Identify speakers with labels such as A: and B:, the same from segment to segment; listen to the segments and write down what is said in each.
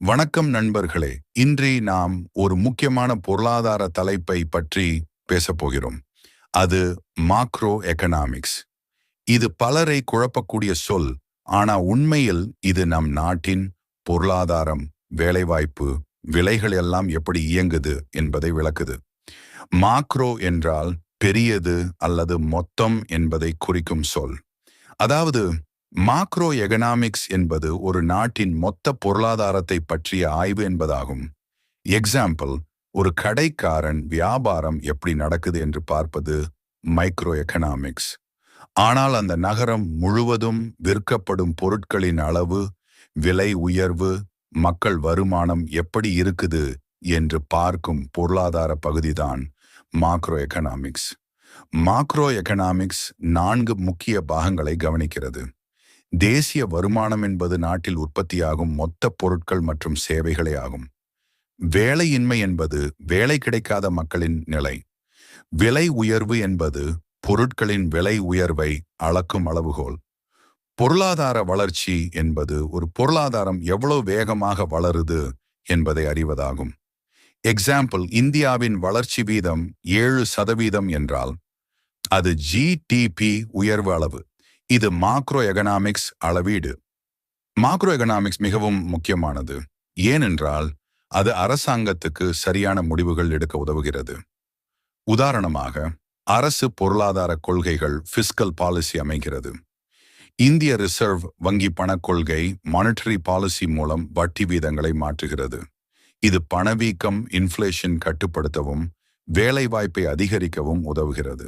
A: வணக்கம் நண்பர்களே. இன்று நாம் ஒரு முக்கியமான பொருளாதார தலைப்பை பற்றி பேசப் போகிறோம். அது மாக்ரோ எக்கனாமிக்ஸ். இது பலரை குழப்பக்கூடிய சொல். ஆனா உண்மையில் இது நம் நாட்டின் பொருளாதாரம், வேலைவாய்ப்பு, விலைகள் எல்லாம் எப்படி இயங்குது என்பதை விளக்குது. மாக்ரோ என்றால் பெரியது அல்லது மொத்தம் என்பதை குறிக்கும் சொல். அதாவது மாக்ரோ எகனாமிக்ஸ் என்பது ஒரு நாட்டின் மொத்த பொருளாதாரத்தை பற்றிய ஆய்வு என்பதாகும். எக்ஸாம்பிள், ஒரு கடைக்காரன் வியாபாரம் எப்படி நடக்குது என்று பார்ப்பது மைக்ரோ எகனாமிக்ஸ். ஆனால் அந்த நகரம் முழுவதும் விற்கப்படும் பொருட்களின் அளவு, விலை உயர்வு, மக்கள் வருமானம் எப்படி இருக்குது என்று பார்க்கும் பொருளாதார பகுதிதான் மாக்ரோ எகனாமிக்ஸ். மாக்ரோ எகனாமிக்ஸ் 4 முக்கிய பாகங்களை கவனிக்கிறது. தேசிய வருமானம் என்பது நாட்டில் உற்பத்தியாகும் மொத்த பொருட்கள் மற்றும் சேவைகளே ஆகும். வேலையின்மை என்பது வேலை கிடைக்காத மக்களின் நிலை. விலை உயர்வு என்பது பொருட்களின் விலை உயர்வை அளக்கும் அளவுகோல். பொருளாதார வளர்ச்சி என்பது ஒரு பொருளாதாரம் எவ்வளவு வேகமாக வளருது என்பதை அறிவதாகும். எக்ஸாம்பிள், இந்தியாவின் வளர்ச்சி வீதம் 7% என்றால் அது ஜிடிபி உயர்வு அளவு. இது மாக்ரோ எகனாமிக்ஸ் அளவீடு. மாக்ரோ எகனாமிக்ஸ் மிகவும் முக்கியமானது. ஏனென்றால் அது அரசாங்கத்துக்கு சரியான முடிவுகள் எடுக்க உதவுகிறது. உதாரணமாக, அரசு பொருளாதார கொள்கைகள் ஃபிஸ்கல் பாலிசி அமைகிறது. இந்திய ரிசர்வ் வங்கி பணக்கொள்கை மானிட்டரி பாலிசி மூலம் வட்டி வீதங்களை மாற்றுகிறது. இது பணவீக்கம், இன்ஃப்ளேஷன் கட்டுப்படுத்தவும் வேலைவாய்ப்பை அதிகரிக்கவும் உதவுகிறது.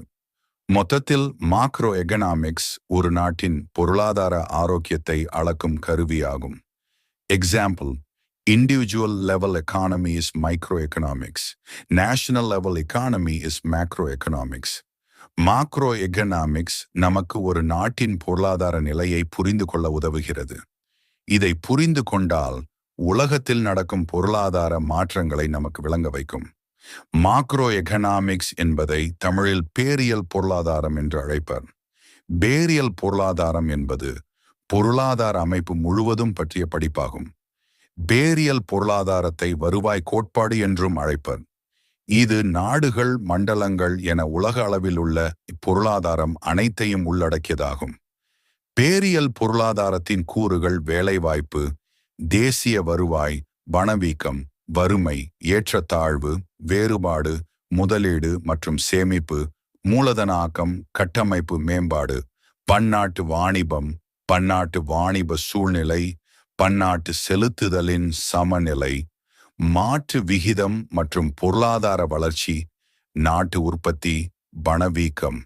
A: மொத்தத்தில் மாக்ரோ எகனாமிக்ஸ் ஒரு நாட்டின் பொருளாதார ஆரோக்கியத்தை அளக்கும் கருவியாகும். Example, individual level economy is micro economics, national level economy is macro economics. Macro economics நமக்கு ஒரு நாட்டின் பொருளாதார நிலையை புரிந்து கொள்ள உதவுகிறது. இதை புரிந்து கொண்டால் உலகத்தில் நடக்கும் பொருளாதார மாற்றங்களை நமக்கு விளங்க வைக்கும். மாக்ரோ எகனாமிக்ஸ் என்பதை தமிழில் பேரியல் பொருளாதாரம் என்று அழைப்பர். பேரியல் பொருளாதாரம் என்பது பொருளாதார அமைப்பு முழுவதும் பற்றிய படிப்பாகும். பேரியல் பொருளாதாரத்தை வருவாய் கோட்பாடு என்றும் அழைப்பர். இது நாடுகள், மண்டலங்கள் என உலக அளவில் உள்ள பொருளாதாரம் அனைத்தையும் உள்ளடக்கியதாகும். பேரியல் பொருளாதாரத்தின் கூறுகள் வேலைவாய்ப்பு, தேசிய வருவாய், பணவீக்கம், வறுமை, ஏற்றத்தாழ்வு, வேறுபாடு, முதலீடு மற்றும் சேமிப்பு, மூலதன ஆக்கம், கட்டமைப்பு மேம்பாடு, பன்னாட்டு வாணிபம், பன்னாட்டு வாணிப சூழ்நிலை, பன்னாட்டு செலுத்துதலின் சமநிலை, மாற்று விகிதம் மற்றும் பொருளாதார வளர்ச்சி, நாட்டு உற்பத்தி, பணவீக்கம்.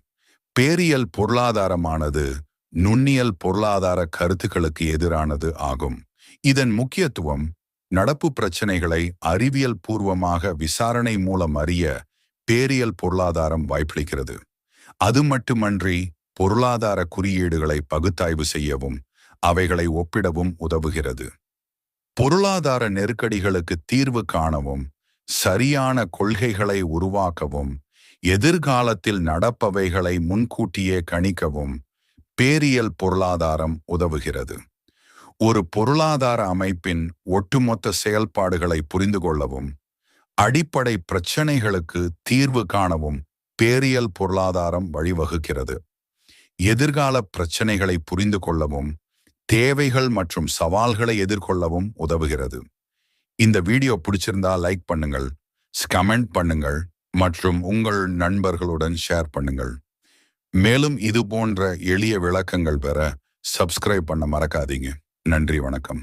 A: பேரியல் பொருளாதாரமானது நுண்ணியல் பொருளாதார கருத்துக்களுக்கு எதிரானது ஆகும். இதன் முக்கியத்துவம் நடப்பு பிரச்சனைகளை அறிவியல் பூர்வமாக விசாரணை மூலம் அறிய பேரியல் பொருளாதாரம் வாய்ப்பளிக்கிறது. அது மட்டுமன்றி பொருளாதார குறியீடுகளை பகுத்தாய்வு செய்யவும் அவைகளை ஒப்பிடவும் உதவுகிறது. பொருளாதார நெருக்கடிகளுக்கு தீர்வு காணவும் சரியான கொள்கைகளை உருவாக்கவும் எதிர்காலத்தில் நடப்பவைகளை முன்கூட்டியே கணிக்கவும் பேரியல் பொருளாதாரம் உதவுகிறது. ஒரு பொருளாதார அமைப்பின் ஒட்டுமொத்த செயல்பாடுகளை புரிந்து கொள்ளவும் அடிப்படை பிரச்சனைகளுக்கு தீர்வு காணவும் பேரியல் பொருளாதாரம் வழிவகுக்கிறது. எதிர்கால பிரச்சனைகளை புரிந்து கொள்ளவும் தேவைகள் மற்றும் சவால்களை எதிர்கொள்ளவும் உதவுகிறது. இந்த வீடியோ பிடிச்சிருந்தா லைக் பண்ணுங்கள், கமெண்ட் பண்ணுங்கள் மற்றும் உங்கள் நண்பர்களுடன் ஷேர் பண்ணுங்கள். மேலும் இது போன்ற எளிய விளக்கங்கள் பெற சப்ஸ்கிரைப் பண்ண மறக்காதீங்க. நன்றி, வணக்கம்.